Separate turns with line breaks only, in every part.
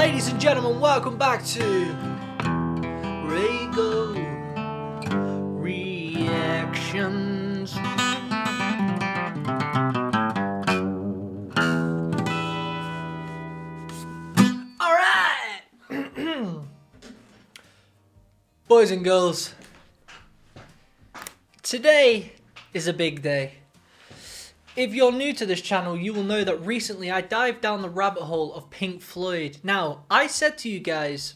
Ladies and gentlemen, welcome back to RAYGO Reactions. Alright! Boys and girls, today is a big day. If you're new to this channel, you will know that recently I dived down the rabbit hole of Pink Floyd. Now, I said to you guys,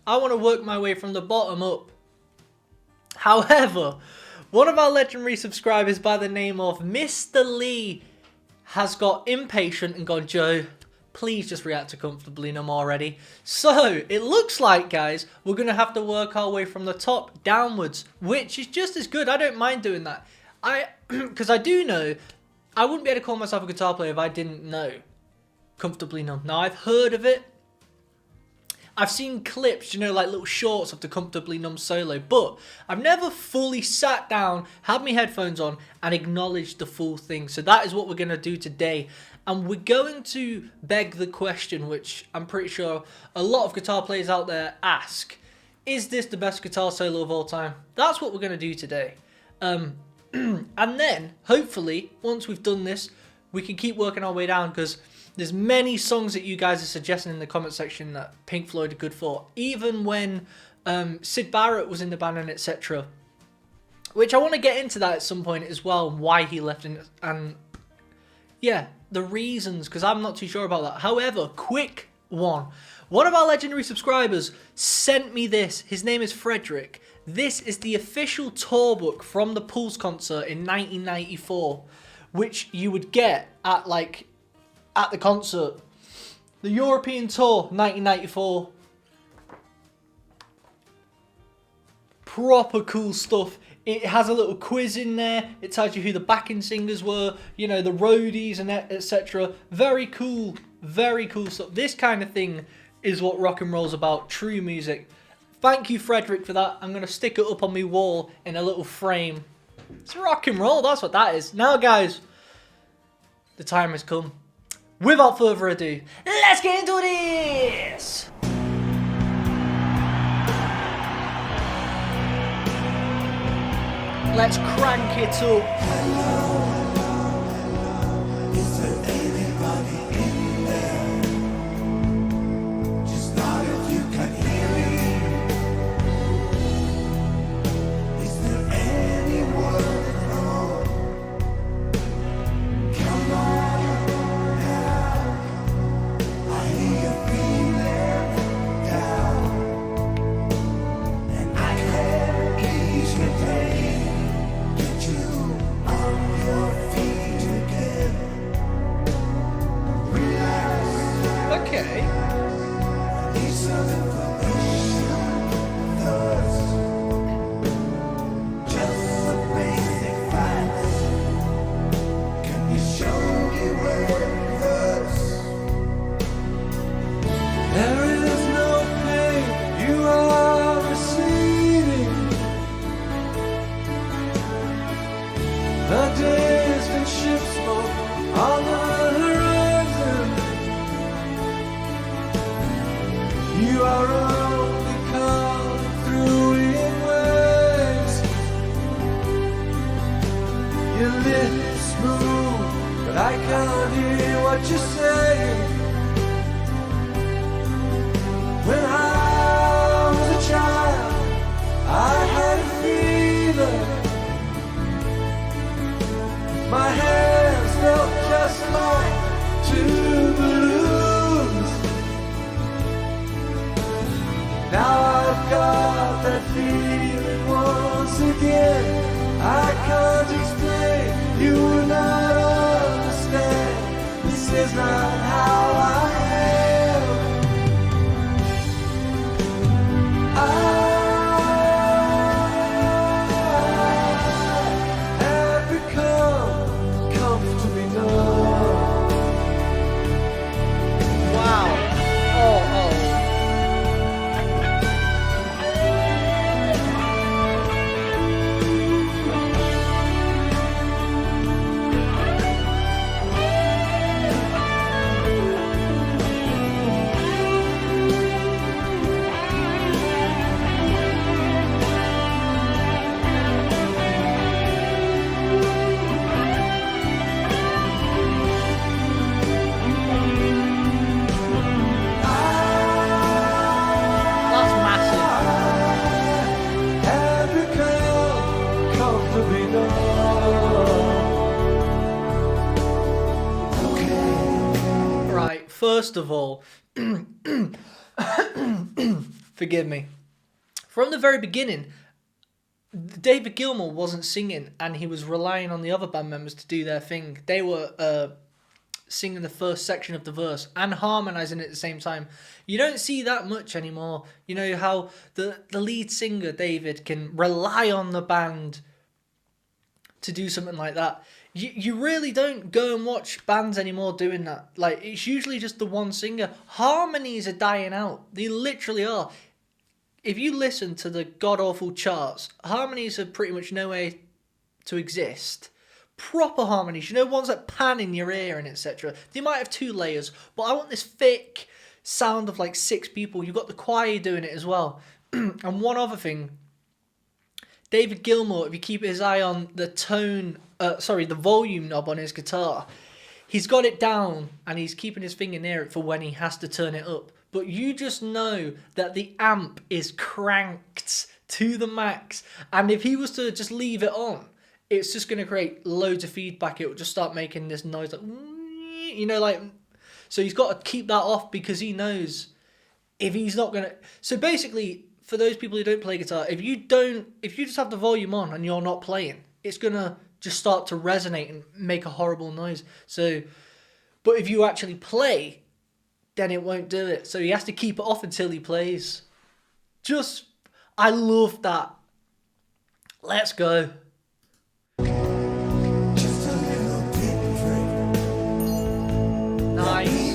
I want to work my way from the bottom up. However, one of our legendary subscribers by the name of Mr. Lee has got impatient and gone, Joe, please just react to Comfortably Numb already. So, it looks like, guys, we're going to have to work our way from the top downwards, which is just as good. I don't mind doing that. Because I do know, I wouldn't be able to call myself a guitar player if I didn't know Comfortably Numb. Now, I've heard of it. I've seen clips, you know, like little shorts of the Comfortably Numb solo. But I've never fully sat down, had my headphones on, and acknowledged the full thing. So that is what we're going to do today. And we're going to beg the question, which I'm pretty sure a lot of guitar players out there ask. Is this the best guitar solo of all time? That's what we're going to do today. And then, hopefully, once we've done this, we can keep working our way down, because there's many songs that you guys are suggesting in the comment section that Pink Floyd are good for, even when Syd Barrett was in the band and etc. Which I want to get into that at some point as well, why he left, and yeah, the reasons, because I'm not too sure about that. However, quick one. One of our legendary subscribers sent me this. His name is Frederick. This is the official tour book from the Pulse concert in 1994, which you would get at the concert. The European tour, 1994. Proper cool stuff. It has a little quiz in there. It tells you who the backing singers were, you know, the roadies and etc. Very cool stuff. This kind of thing is what rock and roll's about, true music. Thank you, Frederick, for that. I'm going to stick it up on my wall in a little frame. It's rock and roll, that's what that is. Now, guys, the time has come. Without further ado, let's get into this! Let's crank it up. You are only coming through in waves. Your lips move, but I can't hear what you're saying. When I was a child, I had a fever. My hands felt just like two balloons. Now I've got that feeling once again. I can't explain, you will not understand. This is not how I am. I have become comfortably numb. Wow. Oh. first of all, forgive me. From the very beginning, David Gilmour wasn't singing, and he was relying on the other band members to do their thing. They were singing the first section of the verse and harmonizing at the same time. You don't see that much anymore. You know how the lead singer, David, can rely on the band to do something like that. You really don't go and watch bands anymore doing that. Like, it's usually just the one singer. Harmonies are dying out. They literally are. If you listen to the god-awful charts, harmonies are pretty much nowhere to exist. Proper harmonies, you know, ones that pan in your ear and etc. They might have 2 layers, but I want this thick sound of like 6 people. You've got the choir doing it as well. And one other thing, David Gilmour, if you keep his eye on the the volume knob on his guitar, he's got it down and he's keeping his finger near it for when he has to turn it up. But you just know that the amp is cranked to the max. And if he was to just leave it on, it's just going to create loads of feedback. It will just start making this noise like, you know, like, so he's got to keep that off because he knows if he's not going to. So basically, for those people who don't play guitar, if you just have the volume on and you're not playing, it's going to just start to resonate and make a horrible noise. So, but if you actually play, then it won't do it. So he has to keep it off until he plays. I love that. Let's go. Nice.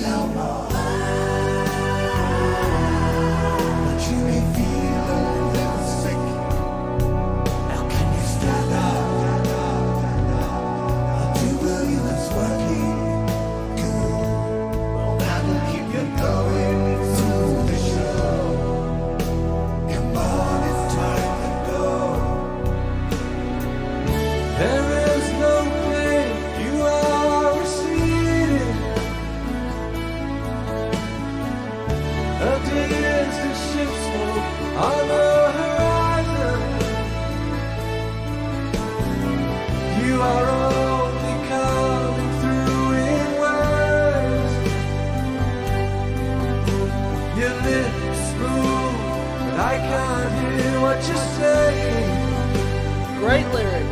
Great lyric.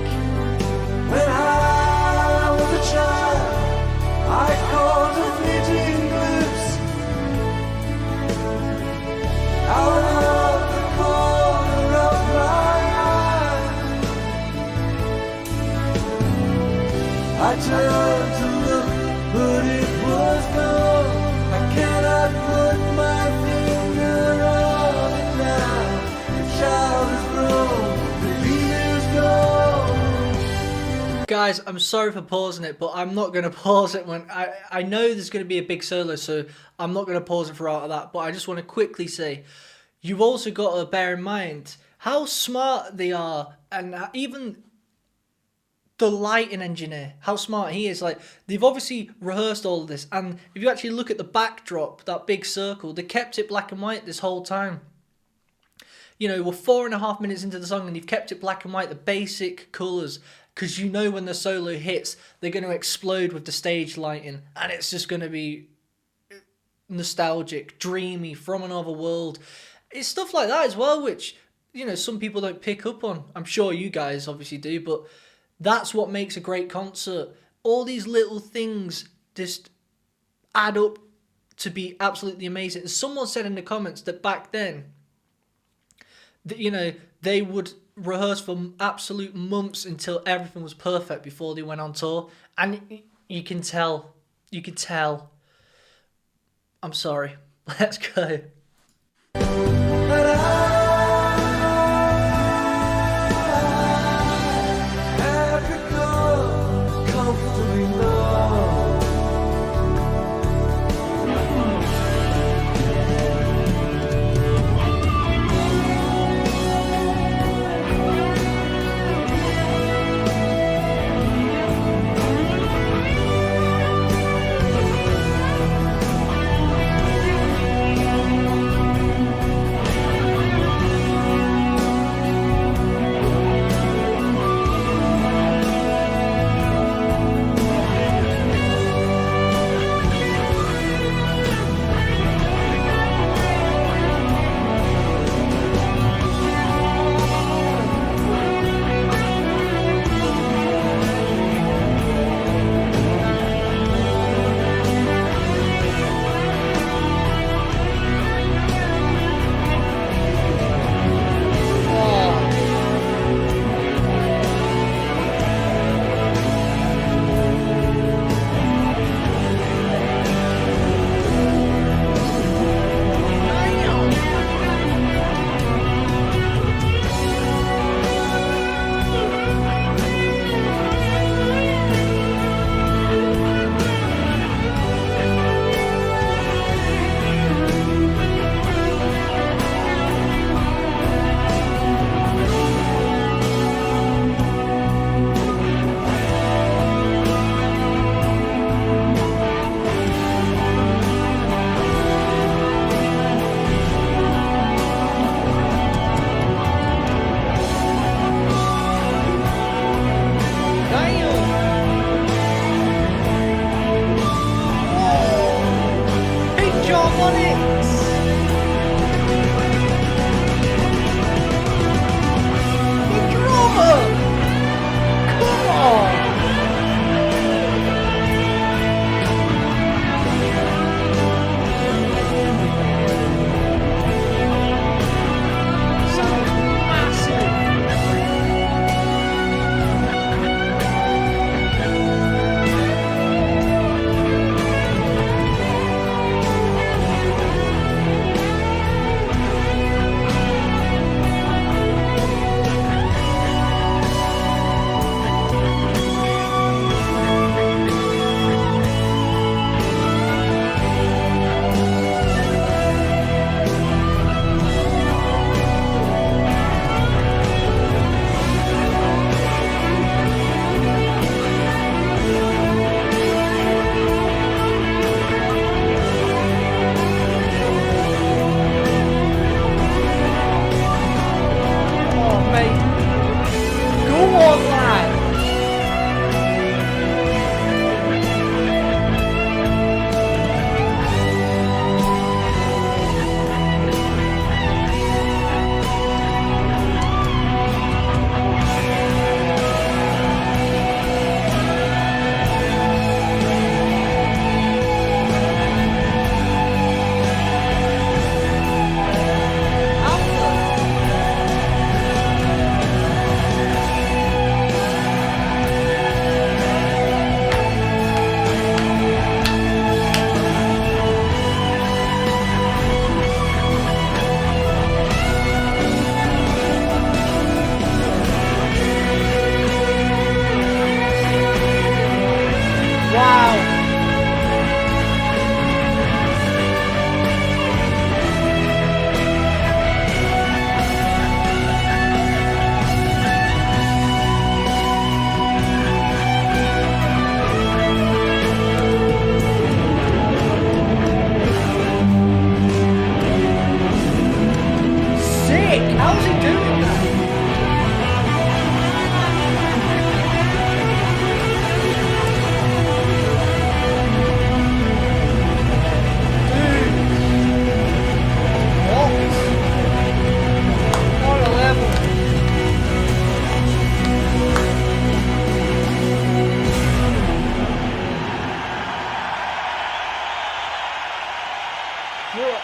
When I was a child, I caught a fleeting glimpse out of the corner of my eye. I turned to look, but it was gone. I cannot put my finger on it now. The child is grown.
Guys, I'm sorry for pausing it, but I'm not going to pause it when I know there's going to be a big solo, so I'm not going to pause it for out of that. But I just want to quickly say, you've also got to bear in mind how smart they are, and even the lighting engineer, how smart he is. Like, they've obviously rehearsed all of this, and if you actually look at the backdrop, that big circle, they kept it black and white this whole time. You know, we're 4.5 minutes into the song and you've kept it black and white, the basic colours, because you know when the solo hits, they're going to explode with the stage lighting, and it's just going to be nostalgic, dreamy, from another world. It's stuff like that as well, which, you know, some people don't pick up on. I'm sure you guys obviously do, but that's what makes a great concert. All these little things just add up to be absolutely amazing. Someone said in the comments that back then, that, you know, they would rehearse for absolute months until everything was perfect before they went on tour. And you can tell. You can tell. I'm sorry. Let's go. harmonics. The drummer. Come on. Sounds massive. Oh, mate. Go on, lad. Wow. Sick. How's he doing that? What a level. What?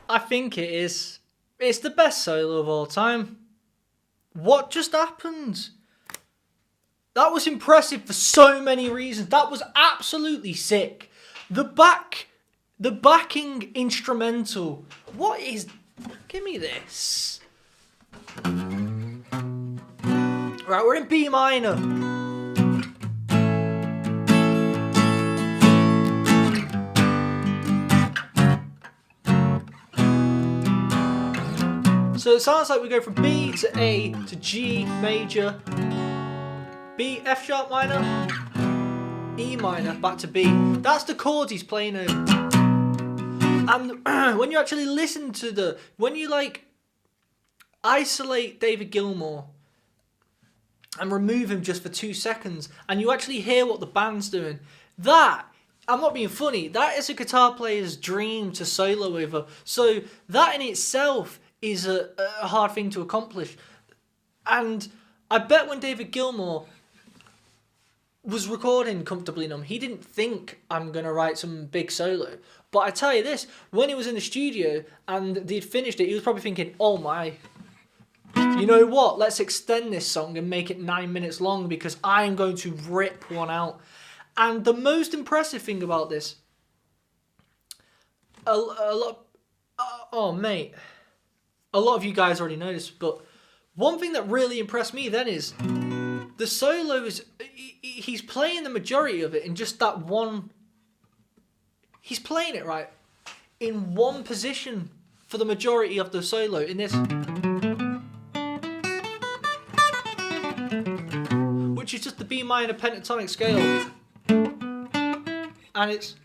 I think it is. It's the best solo of all time. What just happened? That was impressive for so many reasons. That was absolutely sick. The backing instrumental. What is? Give me this. Right, we're in B minor. So it sounds like we go from B to A to G major, B, F sharp minor, E minor, back to B. That's the chords he's playing over. And when you actually listen to when you like isolate David Gilmour and remove him just for 2 seconds, and you actually hear what the band's doing, that, I'm not being funny, that is a guitar player's dream to solo over. So that in itself is a hard thing to accomplish. And I bet when David Gilmour was recording Comfortably Numb, he didn't think, I'm going to write some big solo. But I tell you this, when he was in the studio and they'd finished it, he was probably thinking, oh my, you know what, let's extend this song and make it 9 minutes long because I'm going to rip one out. And the most impressive thing about this, a lot of you guys already know this, but one thing that really impressed me then is the solos, he's playing the majority of it in just that one, he's playing it right in one position for the majority of the solo in this, which is just the B minor pentatonic scale, and it's,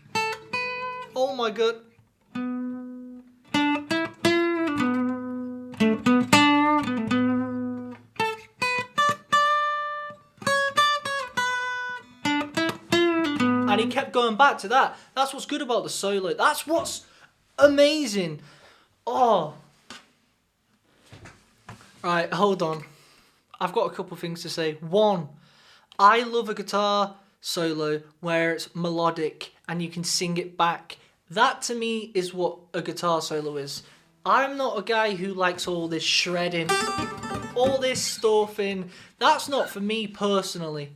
oh my god. And he kept going back to that. That's what's good about the solo. That's what's amazing. Oh. Right, hold on. I've got a couple things to say. One, I love a guitar solo where it's melodic and you can sing it back. That to me is what a guitar solo is. I'm not a guy who likes all this shredding, all this stuffing. That's not for me personally.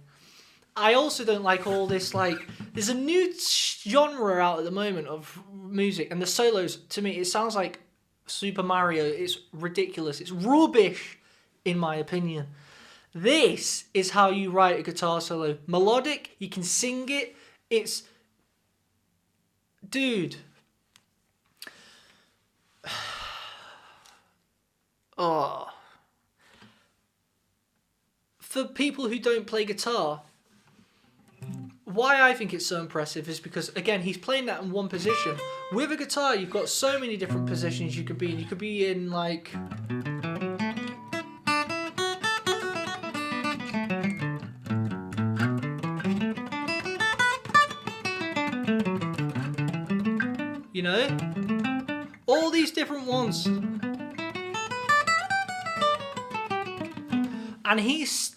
I also don't like all this, like, there's a new genre out at the moment of music, and the solos, to me, it sounds like Super Mario. It's ridiculous. It's rubbish, in my opinion. This is how you write a guitar solo. Melodic, you can sing it. It's... Dude. Oh. For people who don't play guitar, why I think it's so impressive is because, again, he's playing that in one position. With a guitar, you've got so many different positions you could be in. You could be in, like... You know? All these different ones. And he's...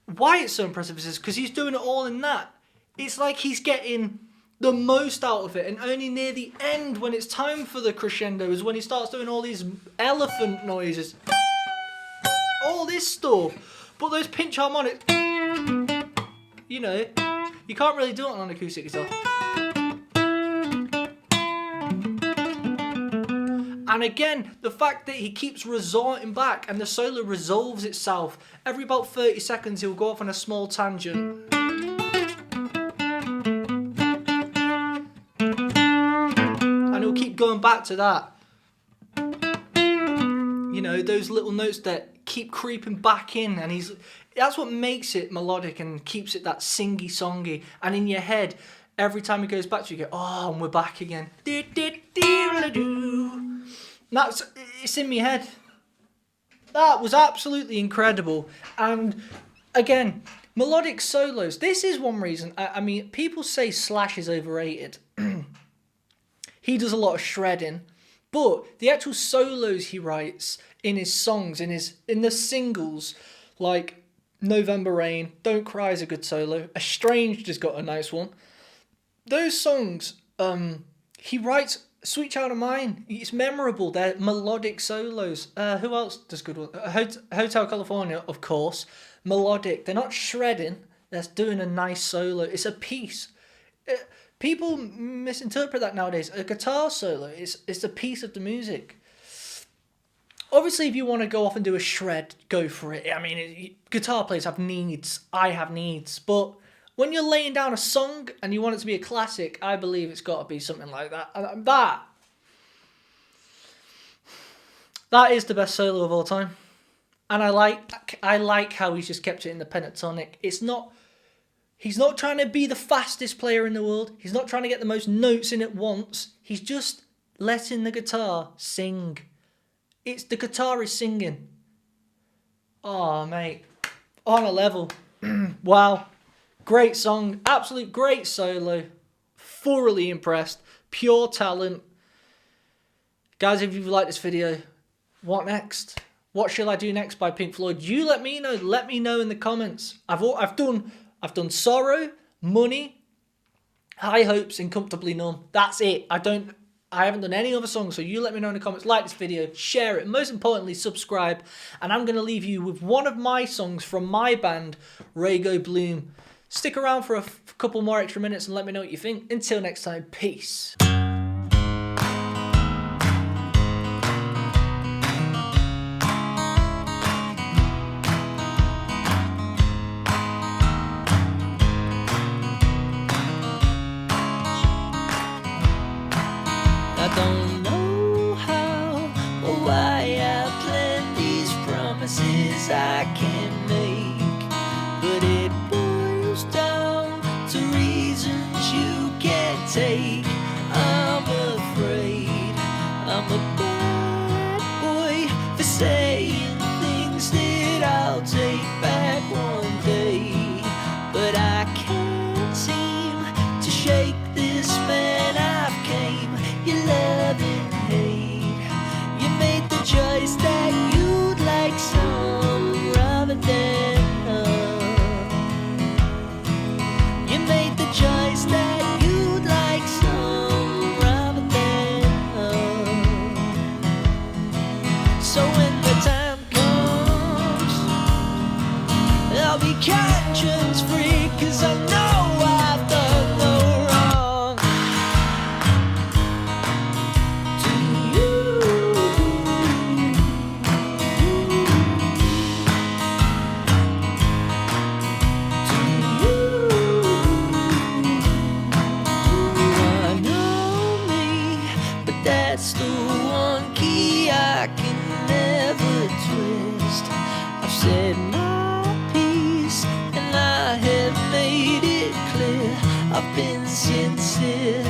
Why it's so impressive is because he's doing it all in that. It's like he's getting the most out of it, and only near the end, when it's time for the crescendo, is when he starts doing all these elephant noises. All this stuff. But those pinch harmonics, you know, you can't really do it on an acoustic guitar. And again, the fact that he keeps resorting back and the solo resolves itself. Every about 30 seconds, he'll go off on a small tangent. And he'll keep going back to that. You know, those little notes that keep creeping back in. And that's what makes it melodic and keeps it that singy-songy. And in your head, every time he goes back to you, go, oh, and we're back again. It's in my head. That was absolutely incredible. And again, melodic solos. This is one reason. I mean, people say Slash is overrated. He does a lot of shredding, but the actual solos he writes in his songs, in the singles, like November Rain, Don't Cry is a good solo. Estranged has got a nice one. Those songs, he writes. Sweet Child of Mine, it's memorable. They're melodic solos. Who else does good ones? Hotel California, of course. Melodic. They're not shredding. They're doing a nice solo. It's a piece. People misinterpret that nowadays. A guitar solo it's a piece of the music. Obviously, if you want to go off and do a shred, go for it. I mean, guitar players have needs. I have needs. But when you're laying down a song and you want it to be a classic, I believe it's got to be something like that. And that is the best solo of all time. And I like how he's just kept it in the pentatonic. He's not trying to be the fastest player in the world. He's not trying to get the most notes in at once. He's just letting the guitar sing. It's the guitar is singing. Oh, mate. On a level. Wow. Great song, absolute great solo, thoroughly impressed, pure talent. Guys, if you've liked this video, what next? What shall I do next by Pink Floyd? You let me know in the comments. I've done Sorrow, Money, High Hopes, and Comfortably Numb. That's it. I haven't done any other songs, so you let me know in the comments. Like this video, share it, and most importantly, subscribe. And I'm going to leave you with one of my songs from my band, RAYGO Bloom. Stick around for a couple more extra minutes and let me know what you think. Until next time, peace.
I don't know how or why I planned these promises I can't make, but it boils down to reasons you can't take. I'm afraid I'm a bad boy for saying things that I'll take back one day, but I can't seem to shake I'll be conscience free, 'cause I know I've done no wrong to you. I know me, but that's the one key I can never twist. I've said my piece and I have made it clear. I've been sincere.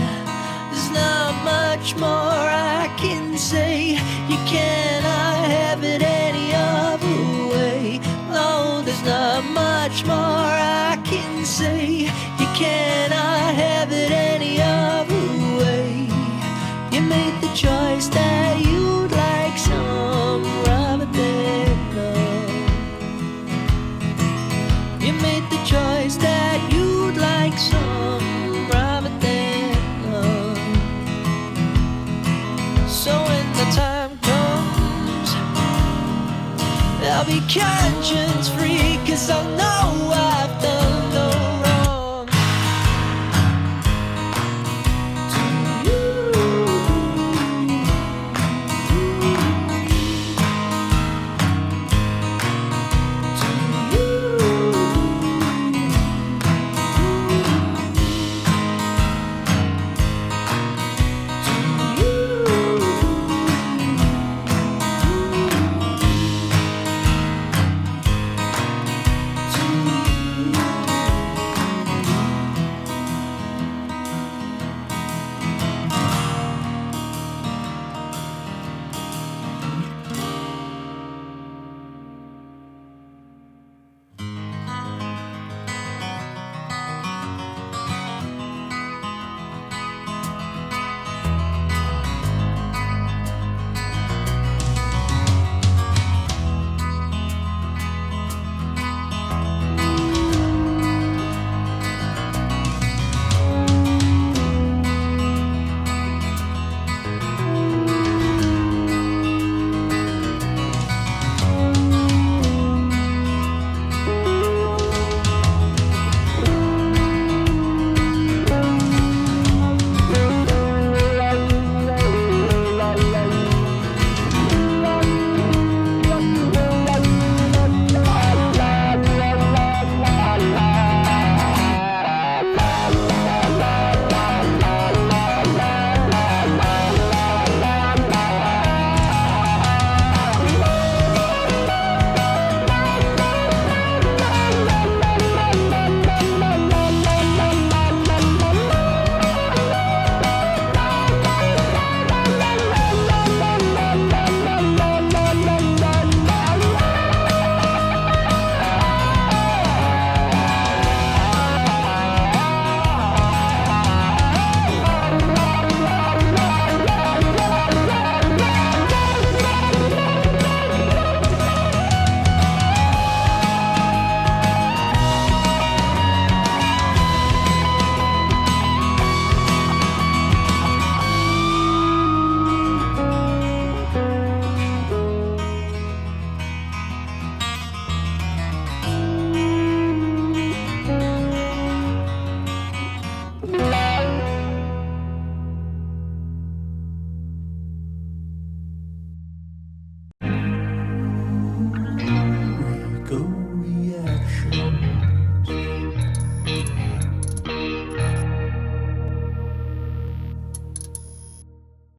There's not much more I can say. You cannot have it any other way. No, there's not much more I can say. You cannot have it any other way. You made the choice that you'd like some rather than none. You made the choice that you'd like some rather than none. So when the time comes, I'll be conscience free, 'cause I know I